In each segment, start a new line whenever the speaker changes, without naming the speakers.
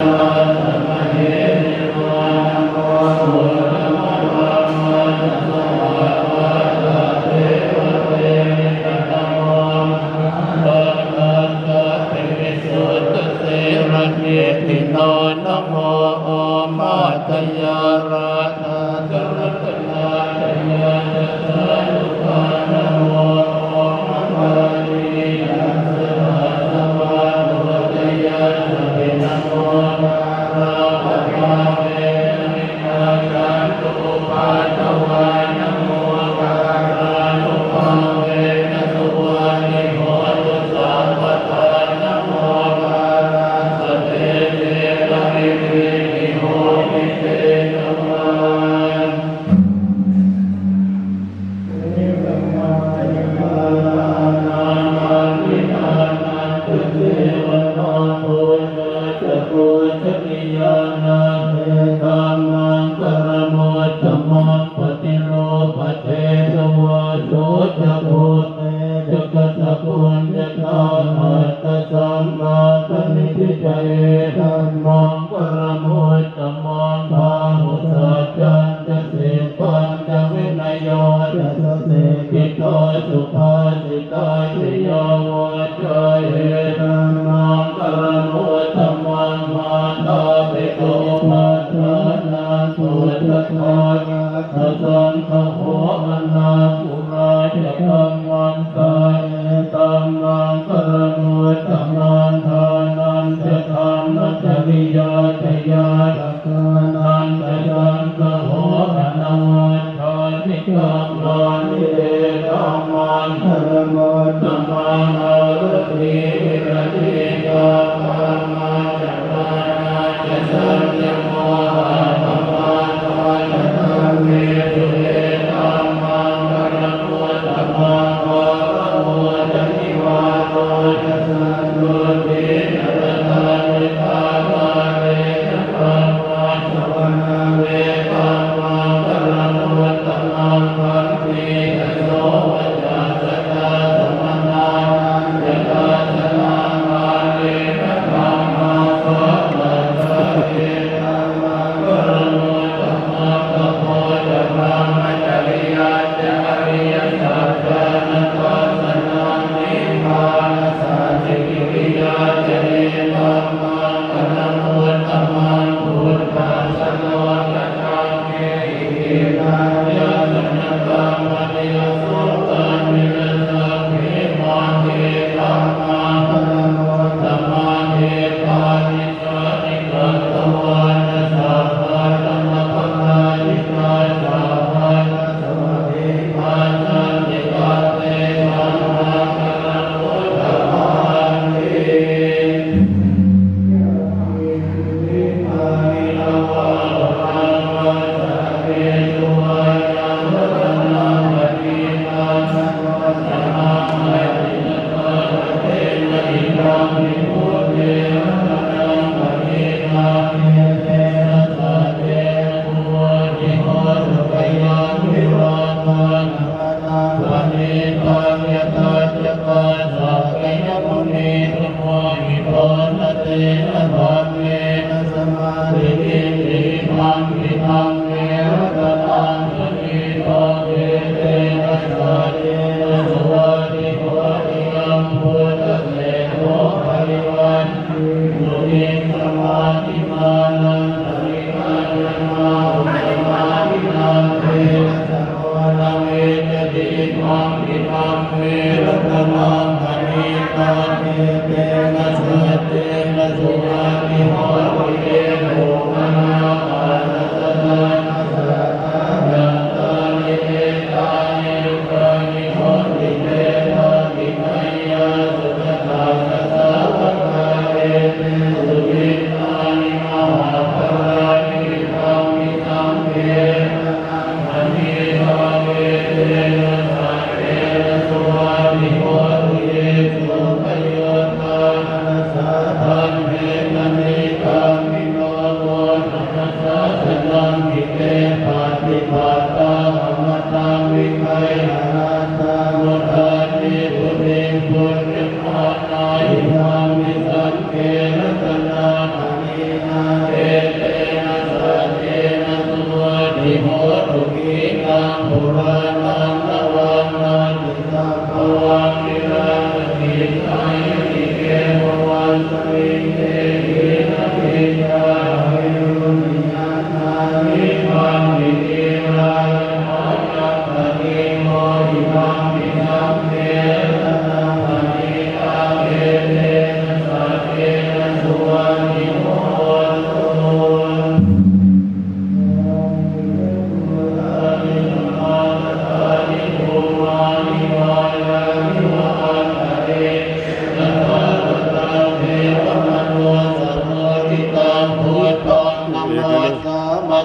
โ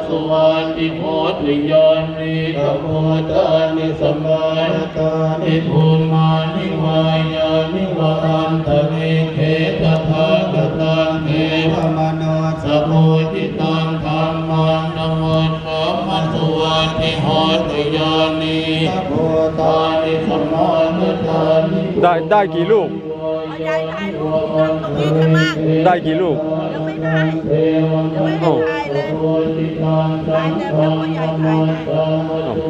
สุวาติโพธิยานิธรรมตานิสัมมาตานิภูมานิวายานิวะอันตริเขตถาคตังเขภมโนสมุทิตังธรรมังนโมสัมมาสุวาติโพธิยานิธรรมตานิสัมมาตานิ
ได้กี่ลูก
ยายถ่ายรูปตรงนี้ใช่ไหม
ได้กี่ลูก
ยังไม่ได้ยังไม่ได้ถ่ายเลยถ่ายแต่ยังไม่ใหญ่ถ่าย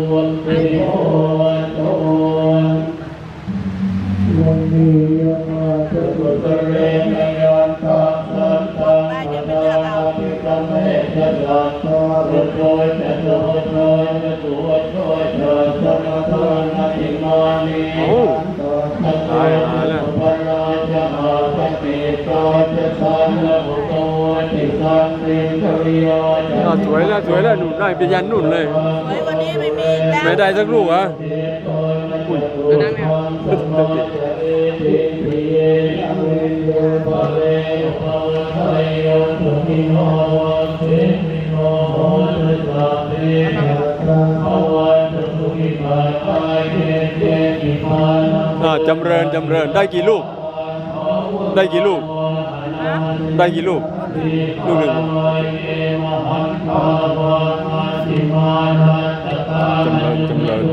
วันนี้ยังมาเกิดเรื่องในยามตาสันตาที่ทำให้จะรักษาโดยจะโดยจะตัวช่วยเธอสมทานในมานีตายแล้วพระราชาปฏิโตจะสันและอุตโมทิสันติจริยา
สวยแล้วหนูได้ไปยันนุ่นเลย
วันนี้ไม่มีแล้ว
ไม่ได้สักลูกเหรอจำเริญได้กี่ลูกลูกหนึ่ง
จำเริญ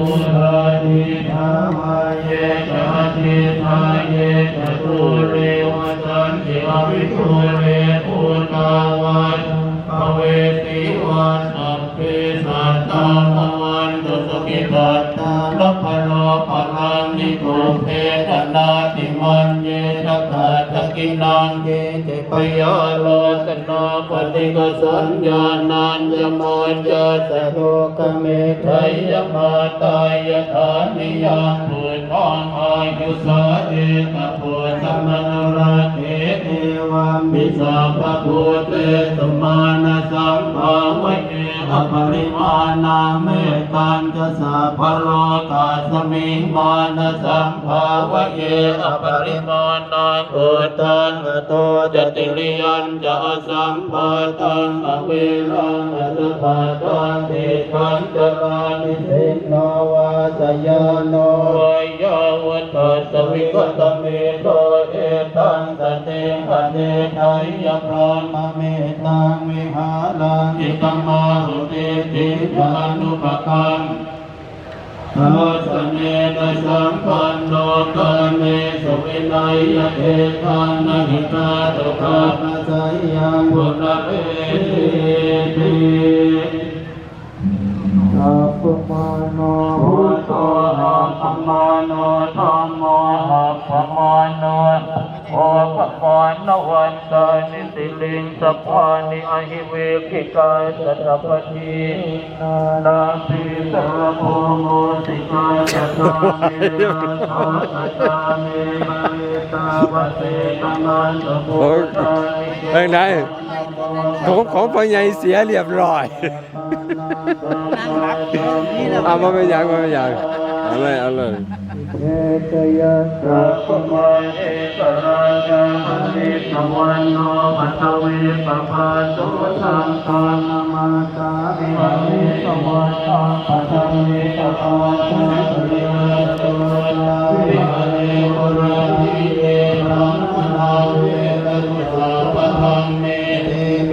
เวสีวันอัปปิสัตตาภวันตุสุขิปัตตาลัพพโลภลังนิโกเพทนาติมันเยนะกัตตกินังเยเจปยาโลตนาปฏิกสัญญานันยโมจัสโลกเมทัยยมาตายฐานิยังปุถทองอายุสาเอกปุถธรรมนราเถเอวัมมิสัพพะพุทเตสมานะสัมภาวะเยอปริมาณาเมตัญจะสัพพโลกัสสมิมานะสัมภาวะเยอปริมาณาโกตังโตจติริยัญจะสัมภาตังอเวรังอัตถาตังติขันจรานิสินโนวาสยานโนยาวตัสสวิกตเมโตเอตังสเตหะเตไทยพรามเมตังวิหารังอิตังมาหุติติยานุปกังโนสเนนะสัมปันโนกะเมสุวินัยเอตังนะหิตาตุขะปัสสยังปุณเอติสัพพมาโนพุทโธหัพพมาโนธัมโมหัพพมาโนโอภะวันวันตานิสิลิงสัพพานิอหิเวกิกาสัตปฏินาปิสระโพโมติกาสัตตาเมนะสัตตาเมมะเมตาวะเสตมันตโพตานิ
เป็นไงของพ่อใหญ่เสียเรียบร้อยเอามาไม่อยากเอาเลย
เอตยัสสะภะมาเอตราชาภิสวันโนปัตเวปภาสุสังฆานามาสามิภิสวันโนปัตเวปภาสุสุริยโตนาวิหาริโอราภิเอรัมมนาเวตมุสาปะธัมเมเตเม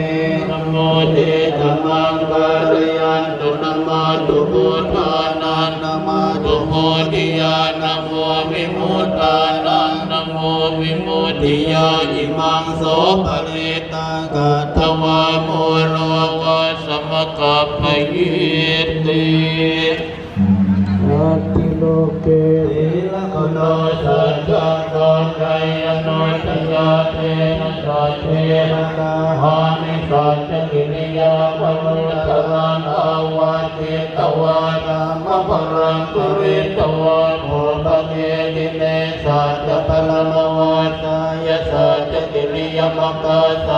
นะโมเตธัมมังปะริยันตุนะมาตุพุทธานันนะมาตุโมทิยานะโมวิมุตตานังนะโมวิมุตติยาอิมังโสภริตังกัตถวาโมโลกัสสมกัปปะยิติอัตติโลเกวิลักขโนสัจจังโตไกยโนทยาเทนะสัจเทนะตาหานิสัจจกิริยามนุตรังอาวาเทตวานามะภรังปุริตวะโภปะเกติเนสัจจพลมวาสายสัจจกิริยมกัสสะ